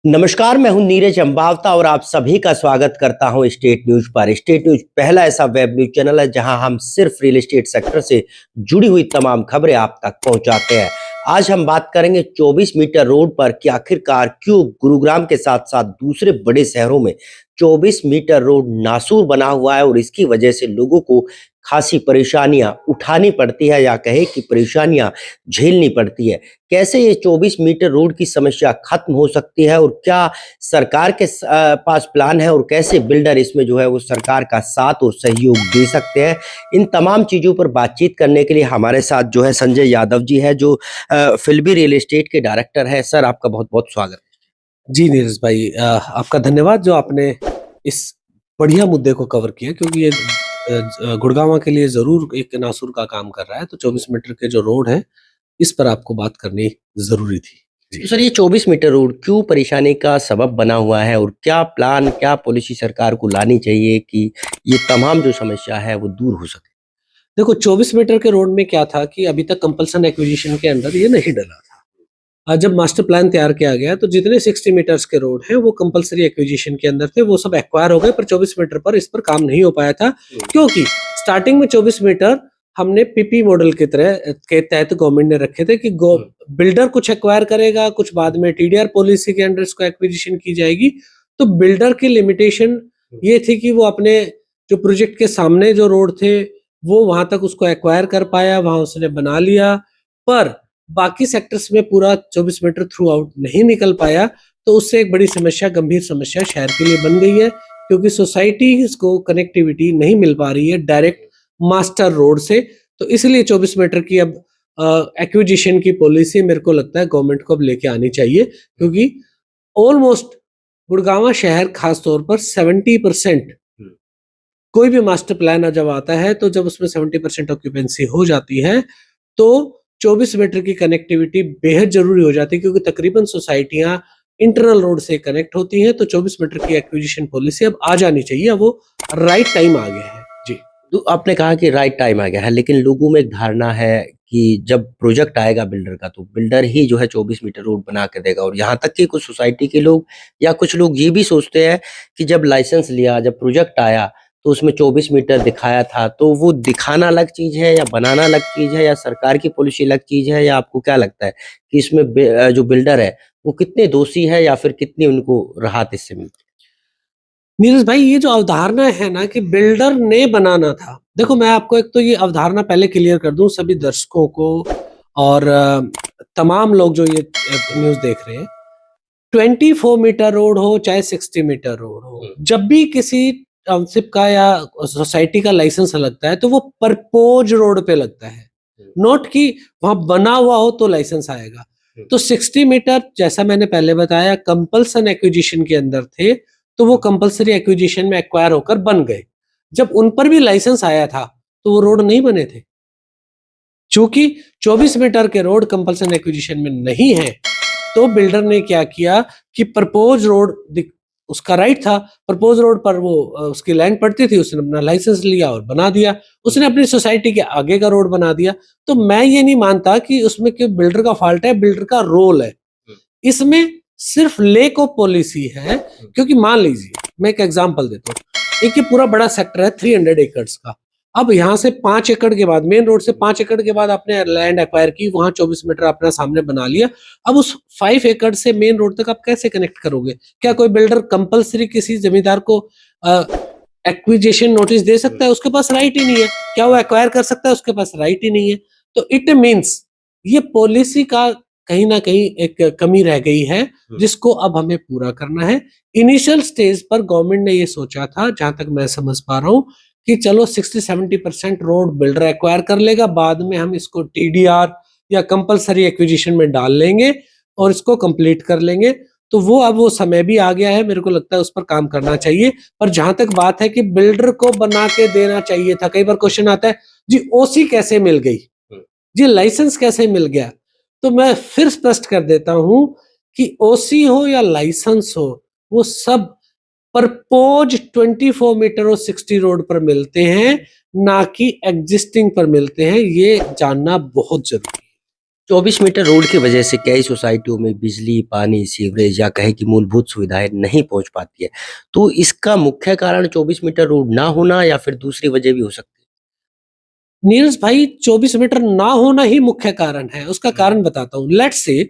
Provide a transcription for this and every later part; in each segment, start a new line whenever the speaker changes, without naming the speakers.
नमस्कार, मैं हूं नीरज अंबावता और आप सभी का स्वागत करता हूं स्टेट न्यूज पर। स्टेट न्यूज पहला ऐसा वेब न्यूज चैनल है जहां हम सिर्फ रियल एस्टेट सेक्टर से जुड़ी हुई तमाम खबरें आप तक पहुंचाते हैं। आज हम बात करेंगे 24 मीटर रोड पर कि आखिरकार क्यों गुरुग्राम के साथ साथ दूसरे बड़े शहरों में 24 मीटर रोड नासूर बना हुआ है और इसकी वजह से लोगों को खासी परेशानियां उठानी पड़ती है या कहे कि परेशानियां झेलनी पड़ती है। कैसे ये 24 मीटर रोड की समस्या खत्म हो सकती है और क्या सरकार के पास प्लान है और कैसे बिल्डर इसमें जो है वो सरकार का साथ और सहयोग दे सकते हैं। इन तमाम चीज़ों पर बातचीत करने के लिए हमारे साथ जो है संजय यादव जी है जो फिल्बी रियल एस्टेट के डायरेक्टर है। सर, आपका बहुत बहुत स्वागत।
जी नीरज भाई, आपका धन्यवाद जो आपने इस बढ़िया मुद्दे को कवर किया, क्योंकि ये गुड़गांव के लिए जरूर एक नासूर का काम कर रहा है। तो 24 मीटर के जो रोड है, इस पर आपको बात करनी जरूरी थी।
तो सर, ये 24 मीटर रोड क्यों परेशानी का सबब बना हुआ है और क्या प्लान, क्या पॉलिसी सरकार को लानी चाहिए कि ये तमाम जो समस्या है वो दूर हो सके?
देखो, 24 मीटर के रोड में क्या था कि अभी तक कंपल्सन एक्विजिशन के अंदर ये नहीं डला था। जब मास्टर प्लान तैयार किया गया तो जितने 60 मीटर्स के रोड हैं वो कंपलसरी एक्विजिशन के अंदर थे, वो सब एक्वायर हो गए, पर 24 मीटर पर इस पर काम नहीं हो पाया था। क्योंकि स्टार्टिंग में 24 मीटर हमने पीपी मॉडल के तहत गवर्नमेंट ने रखे थे कि बिल्डर कुछ एक्वायर करेगा, कुछ बाद में टीडीआर पॉलिसी के अंडर इसको एक्विजिशन की जाएगी। तो बिल्डर की लिमिटेशन ये थी कि वो अपने जो प्रोजेक्ट के सामने जो रोड थे वो वहां तक उसको एक्वायर कर पाया, वहां उसने बना लिया, पर बाकी सेक्टर्स में पूरा 24 मीटर थ्रू आउट नहीं निकल पाया। तो उससे एक बड़ी समस्या, गंभीर समस्या शहर के लिए बन गई है, क्योंकि सोसाइटीज को कनेक्टिविटी नहीं मिल पा रही है डायरेक्ट मास्टर रोड से। तो इसलिए 24 मीटर की अब एक्विजिशन की पॉलिसी मेरे को लगता है गवर्नमेंट को अब लेके आनी चाहिए, क्योंकि ऑलमोस्ट गुड़गांव शहर खास तौर पर 70% कोई भी मास्टर प्लान जब आता है, तो जब उसमें 70% ऑक्यूपेंसी हो जाती है तो 24 मीटर की कनेक्टिविटी बेहद जरूरी हो जाती है, क्योंकि तकरीबन सोसाइटियां इंटरनल रोड से कनेक्ट होती हैं। तो 24 मीटर की एक्विजिशन पॉलिसी अब आ जानी चाहिए, अब वो राइट टाइम आ गया है। जी,
तो आपने कहा कि राइट टाइम आ गया है, लेकिन लोगों में एक धारणा है कि जब प्रोजेक्ट आएगा बिल्डर का तो बिल्डर ही जो है 24 मीटर रोड बना के देगा, और यहाँ तक कि कुछ सोसाइटी के लोग या कुछ लोग ये भी सोचते हैं कि जब लाइसेंस लिया, जब प्रोजेक्ट आया तो उसमें 24 मीटर दिखाया था, तो वो दिखाना अलग चीज़ है या बनाना अलग चीज़ है या सरकार की पॉलिसी अलग चीज़ है, या आपको क्या लगता है कि इसमें जो बिल्डर है वो कितने दोषी है या फिर कितनी उनको राहत इससे मिलती
नीरज भाई, ये जो अवधारणा है ना कि बिल्डर ने बनाना था, देखो मैं आपको एक तो ये अवधारणा पहले क्लियर कर दूं सभी दर्शकों को और तमाम लोग जो ये न्यूज देख रहे हैं। 24 मीटर रोड हो चाहे 60 मीटर रोड हो, जब भी किसी टाउनशिप का या सोसाइटी का लाइसेंस लगता है तो वो परपोज रोड पे लगता है, नोट कि वहां बना हुआ हो तो लाइसेंस आएगा। तो 60 मीटर जैसा मैंने पहले बताया कंपल्सन एक्विजिशन के अंदर थे, तो वो कंपल्सरी एक्विजिशन में एक्वायर होकर बन गए। जब उन पर भी लाइसेंस आया था तो वो रोड नहीं बने थे। चूंकि 24 मीटर के रोड कंपल्सन एक्विजिशन में नहीं है, तो बिल्डर ने क्या किया कि प्रपोज रोड, उसका राइट था, प्रपोज रोड पर वो उसकी लैंड पड़ती थी, उसने अपना लाइसेंस लिया और बना दिया, उसने अपनी सोसाइटी के आगे का रोड बना दिया। तो मैं ये नहीं मानता कि उसमें कि बिल्डर का फॉल्ट है, बिल्डर का रोल है इसमें, सिर्फ लेक ऑफ पॉलिसी है। क्योंकि मान लीजिए मैं एक एग्जांपल देता हूँ, एक ये पूरा बड़ा सेक्टर है 300 एकड़ का। अब यहाँ से 5 एकड़ के बाद, मेन रोड से 5 एकड़ के बाद आपने लैंड एक्वायर की, वहां 24 मीटर अपना सामने बना लिया। अब उस 5 एकड़ से मेन रोड तक आप कैसे कनेक्ट करोगे? क्या कोई बिल्डर कंपलसरी किसी जमींदार को एक्विजिशन नोटिस दे सकता है? उसके पास राइट ही नहीं है। क्या वो एक्वायर कर सकता है? उसके पास राइट ही नहीं है। तो इट मीन्स ये पॉलिसी का कहीं ना कहीं एक कमी रह गई है, जिसको अब हमें पूरा करना है। इनिशियल स्टेज पर गवर्नमेंट ने ये सोचा था, जहां तक मैं समझ पा रहा हूं, कि चलो 60-70% रोड बिल्डर एक्वायर कर लेगा, बाद में हम इसको टीडीआर या कंपलसरी एक्विजिशन में डाल लेंगे और इसको कंप्लीट कर लेंगे। तो वो अब वो समय भी आ गया है, मेरे को लगता है उस पर काम करना चाहिए। पर जहां तक बात है कि बिल्डर को बना के देना चाहिए था, कई बार क्वेश्चन आता है जी ओसी कैसे मिल गई, जी लाइसेंस कैसे मिल गया? तो मैं फिर स्पष्ट कर देता हूं कि ओसी हो या लाइसेंस हो, वो सब प्रपोज 24 मीटर और 60 रोड पर मिलते हैं, ना कि एग्जिस्टिंग पर मिलते हैं। ये जानना बहुत जरूरी है।
24 मीटर रोड की वजह से कई सोसाइटियों में बिजली, पानी, सीवरेज या कहें कि मूलभूत सुविधाएं नहीं पहुंच पाती है। तो इसका मुख्य कारण 24 मीटर रोड ना होना या फिर दूसरी वजह भी हो सकती
नीरज भाई 24 मीटर ना होना ही मुख्य कारण है। उसका
है?
कारण बताता हूँ। लेट्स से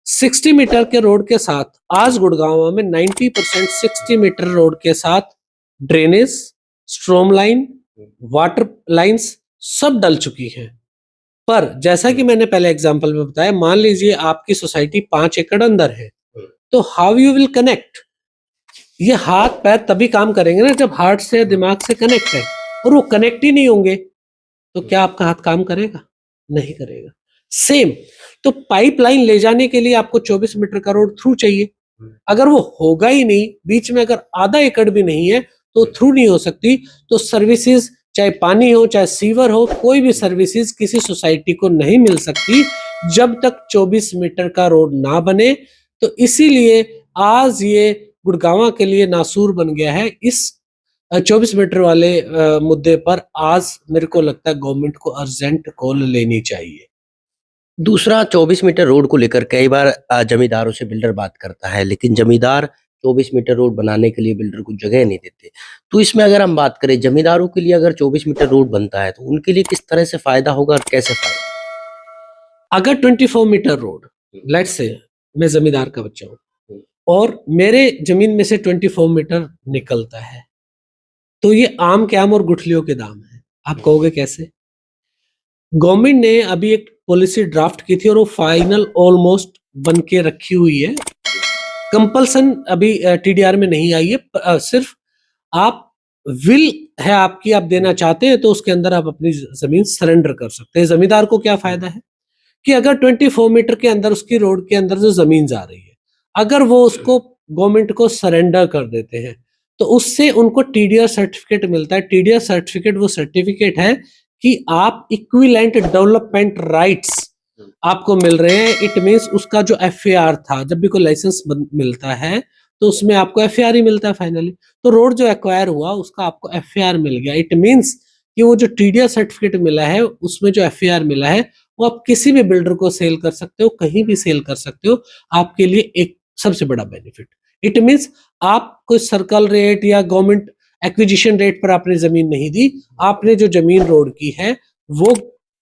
60 मीटर के रोड के साथ आज गुड़गांव में 90% 60 मीटर रोड के साथ ड्रेनेज, स्ट्रोम लाइन, वाटर लाइंस सब डल चुकी हैं। पर जैसा कि मैंने पहले एग्जांपल में बताया, मान लीजिए आपकी सोसाइटी 5 एकड़ अंदर है, तो हाउ यू विल कनेक्ट? ये हाथ पैर तभी काम करेंगे ना जब हार्ट से दिमाग से कनेक्ट है, और वो कनेक्ट ही नहीं होंगे तो क्या आपका हाथ काम करेगा? नहीं करेगा। सेम, तो पाइपलाइन ले जाने के लिए आपको 24 मीटर का रोड थ्रू चाहिए। अगर वो होगा ही नहीं, बीच में अगर आधा एकड़ भी नहीं है तो थ्रू नहीं हो सकती। तो सर्विसेज, चाहे पानी हो चाहे सीवर हो, कोई भी सर्विसेज किसी सोसाइटी को नहीं मिल सकती जब तक 24 मीटर का रोड ना बने। तो इसीलिए आज ये गुड़गांव के लिए नासूर बन गया है। इस 24 मीटर वाले मुद्दे पर आज मेरे को लगता है गवर्नमेंट को अर्जेंट कॉल लेनी चाहिए।
दूसरा 24 मीटर रोड को लेकर कई बार जमींदारों से बिल्डर बात करता है, लेकिन जमींदार 24 मीटर रोड बनाने के लिए बिल्डर को जगह नहीं देते। तो इसमें अगर हम बात करें जमींदारों के लिए, अगर 24 मीटर रोड बनता है तो उनके लिए किस तरह से फायदा होगा और कैसे फायदा?
अगर 24 मीटर रोड, लेट्स से मैं जमींदार का बच्चा हूँ और मेरे जमीन में से 24 मीटर निकलता है, तो ये आम के आम और गुठलियों के दाम है। आप कहोगे कैसे? गवर्नमेंट ने अभी एक पॉलिसी ड्राफ्ट की थी और वो फाइनल ऑलमोस्ट बन के रखी हुई है। कंपल्सन अभी टीडीआर में नहीं आई है। सिर्फ आप विल है आपकी, आप देना चाहते हैं तो उसके अंदर आप अपनी जमीन सरेंडर कर सकते हैं। जमींदार को क्या फायदा है कि अगर 24 मीटर के अंदर उसकी रोड के अंदर जो जमीन जा रही है, अगर वो उसको गवर्नमेंट को सरेंडर कर देते हैं तो उससे उनको टीडीआर सर्टिफिकेट मिलता है। टीडीआर सर्टिफिकेट वो सर्टिफिकेट है कि आप इक्विवेलेंट डेवलपमेंट राइट्स आपको मिल रहे हैं। इट मींस उसका जो एफएआर था, जब भी कोई लाइसेंस मिलता है तो उसमें आपको एफएआर ही मिलता है फाइनली। तो रोड जो एक्वायर हुआ उसका आपको एफएआर मिल गया। इट मींस कि वो जो टीडीआर सर्टिफिकेट मिला है उसमें जो एफएआर मिला है वो आप किसी भी बिल्डर को सेल कर सकते हो, कहीं भी सेल कर सकते हो। आपके लिए एक सबसे बड़ा बेनिफिट। इट मींस आप कोई सर्कल रेट या गवर्नमेंट एक्विजिशन रेट पर आपने जमीन नहीं दी, आपने जो जमीन रोड की है वो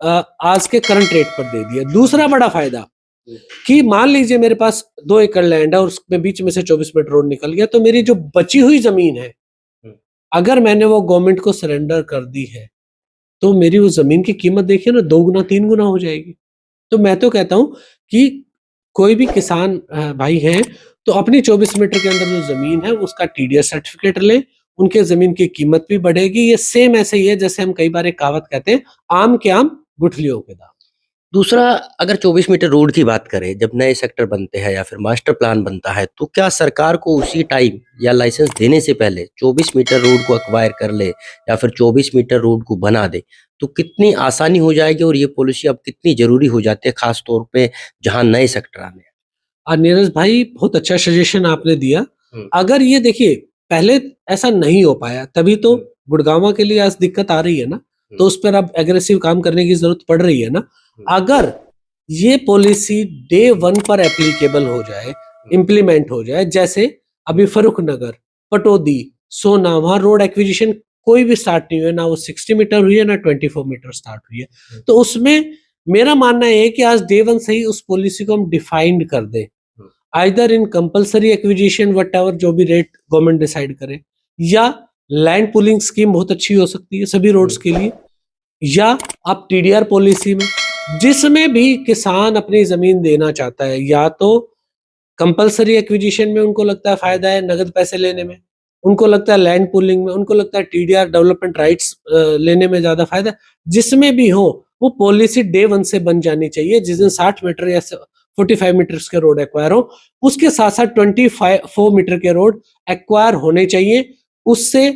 आज के करंट रेट पर दे दिया। दूसरा बड़ा फायदा कि मान लीजिए मेरे पास 2 एकड़ लैंड है और उसमें बीच में से 24 मीटर रोड निकल गया, तो मेरी जो बची हुई जमीन है अगर मैंने वो गवर्नमेंट को सरेंडर कर दी है तो मेरी वो जमीन की कीमत देखिए ना, 2 गुना 3 गुना हो जाएगी। तो मैं तो कहता हूं कि कोई भी किसान भाई हैं तो अपनी 24 मीटर के अंदर जो जमीन है उसका टीडीएस सर्टिफिकेट ले, उनके जमीन की कीमत भी बढ़ेगी। ये सेम ऐसे ही है जैसे हम कई बार एक कहावत कहते हैं, आम के आम गुठलियों के दाम।
दूसरा, अगर 24 मीटर रोड की बात करें, जब नए सेक्टर बनते हैं या फिर मास्टर प्लान बनता है, तो क्या सरकार को उसी टाइम या लाइसेंस देने से पहले 24 मीटर रोड को एक्वायर कर ले या फिर 24 मीटर रोड को बना दे, तो कितनी आसानी हो जाएगी और ये पॉलिसी अब कितनी ज़रूरी हो जाती है, खास तौर पे जहाँ नए सेक्टर आने हैं?
नीरज भाई बहुत अच्छा सजेशन आपने दिया।
हुँ।
अगर ये देखिए पहले ऐसा नहीं हो पाया तभी तो गुड़गांव के लिए आज दिक्कत आ रही है ना, तो उस पर अब एग्रेसिव काम करने की जरूरत पड़ रही है ना। अगर ये पॉलिसी डे 1 पर एप्लीकेबल हो जाए, इम्प्लीमेंट हो जाए, जैसे अभी फरुख नगर, पटौदी, सोना, वहां रोड एक्विजिशन कोई भी स्टार्ट नहीं हुई है, ना वो 60 मीटर हुई है ना 24 मीटर स्टार्ट हुई है। तो उसमें मेरा मानना है कि आज डे 1 से ही उस पॉलिसी को हम डिफाइंड कर दें, either in compulsory acquisition what ever, जो भी रेट गवर्नमेंट डिसाइड करे, या लैंड पुलिंग स्कीम बहुत अच्छी हो सकती है सभी रोड्स के लिए, या आप टीडीआर पॉलिसी में जिसमें भी किसान अपनी जमीन देना चाहता है, या तो कंपलसरी एक्विजिशन में उनको लगता है फायदा है नगद पैसे लेने में, उनको लगता है लैंड पुलिंग में, उनको लगता है टीडीआर डेवलपमेंट राइट्स लेने में ज्यादा फायदा। जिसमें भी हो वो पॉलिसी डे 1 से बन जानी चाहिए। जिस दिन 60 मीटर या 45 मीटर के रोड एक्वायर हो, उसके साथ साथ 24 मीटर के रोड एक्वायर होने चाहिए। उससे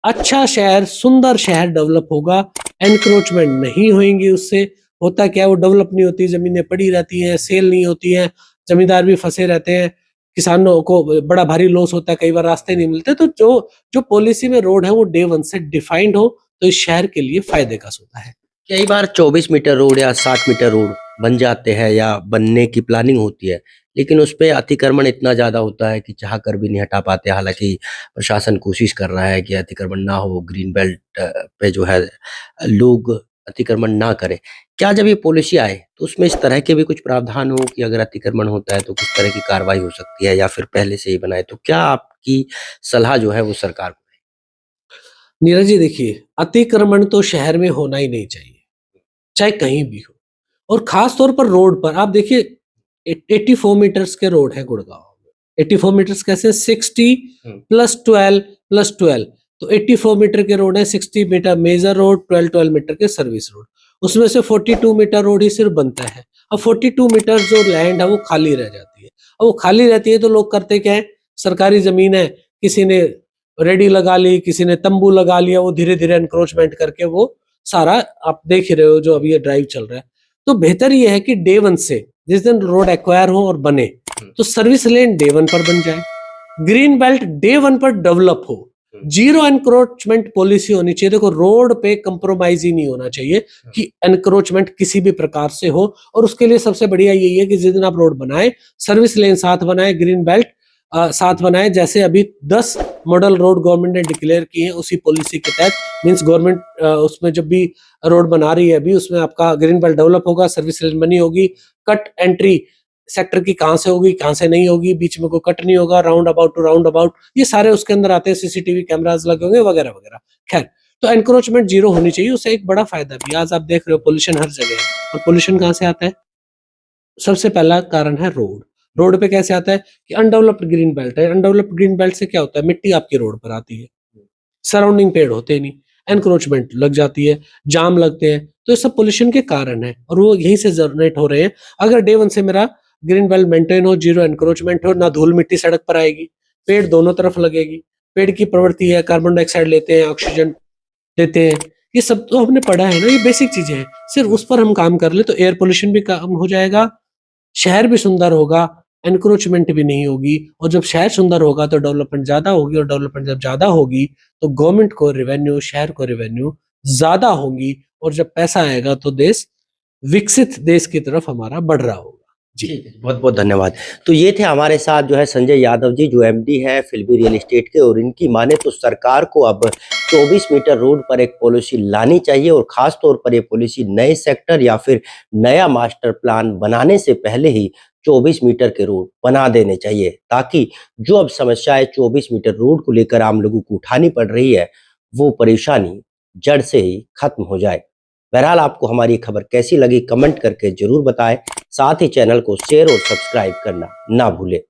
अच्छा शहर, सुंदर शहर डेवलप होगा, एनक्रोचमेंट नहीं होंगी। उससे होता क्या है, वो डेवलप नहीं होती, जमीनें पड़ी रहती हैं, सेल नहीं होती हैं, जमींदार भी फंसे रहते हैं, किसानों को बड़ा भारी लॉस होता है, कई बार रास्ते नहीं मिलते। तो जो जो पॉलिसी में रोड है वो डे 1 से डिफाइंड हो तो इस शहर के लिए फायदे का सौदा है।
कई बार 24 मीटर रोड या 60 मीटर रोड बन जाते हैं या बनने की प्लानिंग होती है, लेकिन उस पे अतिक्रमण इतना ज़्यादा होता है कि चाह कर भी नहीं हटा पाते। हालाँकि प्रशासन कोशिश कर रहा है कि अतिक्रमण ना हो, ग्रीन बेल्ट पे जो है लोग अतिक्रमण ना करें। क्या जब ये पॉलिसी आए, तो उसमें इस तरह के भी कुछ प्रावधान हो कि अगर अतिक्रमण होता है तो किस तरह की कार्रवाई हो सकती है, या फिर पहले से ही बनाए? तो क्या आपकी सलाह जो है वो सरकार को है?
नीरज जी देखिए, अतिक्रमण तो शहर में होना ही नहीं चाहिए, चाहे कहीं भी हो। और खास तौर पर रोड पर आप देखिए 84 मीटर्स के रोड है गुड़गांव में। 84 मीटर्स कैसे? 60 प्लस 12 प्लस 12, तो 84 मीटर के रोड है। 60 मीटर मेजर रोड, 12 मीटर के सर्विस रोड। उसमें से 42 मीटर रोड ही सिर्फ बनता है। अब 42 मीटर जो लैंड है वो खाली रह जाती है। अब वो खाली रहती है तो लोग करते क्या है, सरकारी जमीन है, किसी ने रेडी लगा ली, किसी ने तंबू लगा लिया, वो धीरे धीरे एनक्रोचमेंट करके वो सारा आप देख ही रहे हो जो अभी ये ड्राइव चल रहा है। तो बेहतर ये है कि डे वन से, जिस दिन रोड एक्वायर हो और बने, तो सर्विस लेन डे वन पर बन जाए, ग्रीन बेल्ट डे वन पर डेवलप हो, जीरो एनक्रोचमेंट पॉलिसी होनी चाहिए। देखो रोड पे कंप्रोमाइज ही नहीं होना चाहिए कि एनक्रोचमेंट किसी भी प्रकार से हो। और उसके लिए सबसे बढ़िया यही है कि जिस दिन आप रोड बनाए, सर्विस लेन साथ बनाए, ग्रीन बेल्ट साथ बनाए। जैसे अभी 10 मॉडल रोड गवर्नमेंट ने डिक्लेयर किए हैं उसी पॉलिसी के तहत। मींस गवर्नमेंट उसमें जब भी रोड बना रही है अभी, उसमें आपका ग्रीन बेल्ट डेवलप होगा, सर्विस लेन बनी होगी, कट एंट्री सेक्टर की कहां से होगी, कहां से नहीं होगी, बीच में कोई कट नहीं होगा, round about to round about, ये सारे उसके अंदर आते हैं। सीसीटीवी कैमरास लगे होंगे वगैरह वगैरह। खैर, तो एनक्रोचमेंट जीरो होनी चाहिए। उससे एक बड़ा फायदा भी, आज आप देख रहे हो पोल्यूशन हर जगह है। और पोल्यूशन कहां से आता है? सबसे पहला कारण है रोड। रोड पे कैसे आता है कि अनडेवलप्ड ग्रीन बेल्ट है। अनडेवलप्ड ग्रीन बेल्ट से क्या होता है, मिट्टी आपकी रोड पर आती है, सराउंडिंग पेड़ होते नहीं, एनक्रोचमेंट लग जाती है, जाम लगते हैं। तो ये सब पोल्यूशन के कारण है और वो यहीं से जनरेट हो रहे हैं। अगर डे वन से मेरा ग्रीन बेल्ट मेंटेन हो, जीरो एनक्रोचमेंट हो, ना धूल मिट्टी सड़क पर आएगी, पेड़ दोनों तरफ लगेगी। पेड़ की प्रवृत्ति है, कार्बन डाइऑक्साइड लेते हैं, ऑक्सीजन देते हैं। ये सब तो हमने पढ़ा है ना, ये बेसिक चीजें हैं। सिर्फ उस पर हम काम कर ले तो एयर पोल्यूशन भी कम हो जाएगा, शहर भी सुंदर होगा, एनक्रोचमेंट भी नहीं होगी। और जब शहर सुंदर होगा तो डेवलपमेंट ज्यादा होगी, और डेवलपमेंट जब ज्यादा होगी तो गवर्नमेंट को रेवेन्यू, शहर को रेवेन्यू ज्यादा होगी। और जब पैसा आएगा तो देश विकसित देश की तरफ हमारा बढ़ रहा होगा। जी,
ठीक है, बहुत-बहुत धन्यवाद। तो ये थे हमारे साथ जो है संजय यादव जी, जो एमडी हैं फिल्मी रियल एस्टेट के, और इनकी माने तो सरकार को अब 24 मीटर रोड पर एक पॉलिसी लानी चाहिए, और ख़ास तौर पर ये पॉलिसी नए सेक्टर या फिर नया मास्टर प्लान बनाने से पहले ही 24 मीटर के रोड बना देने चाहिए, ताकि जो अब समस्याएँ 24 मीटर रोड को लेकर आम लोगों को उठानी पड़ रही है, वो परेशानी जड़ से ही खत्म हो जाए। बहरहाल आपको हमारी खबर कैसी लगी कमेंट करके ज़रूर बताएँ। साथ ही चैनल को शेयर और सब्सक्राइब करना ना भूलें।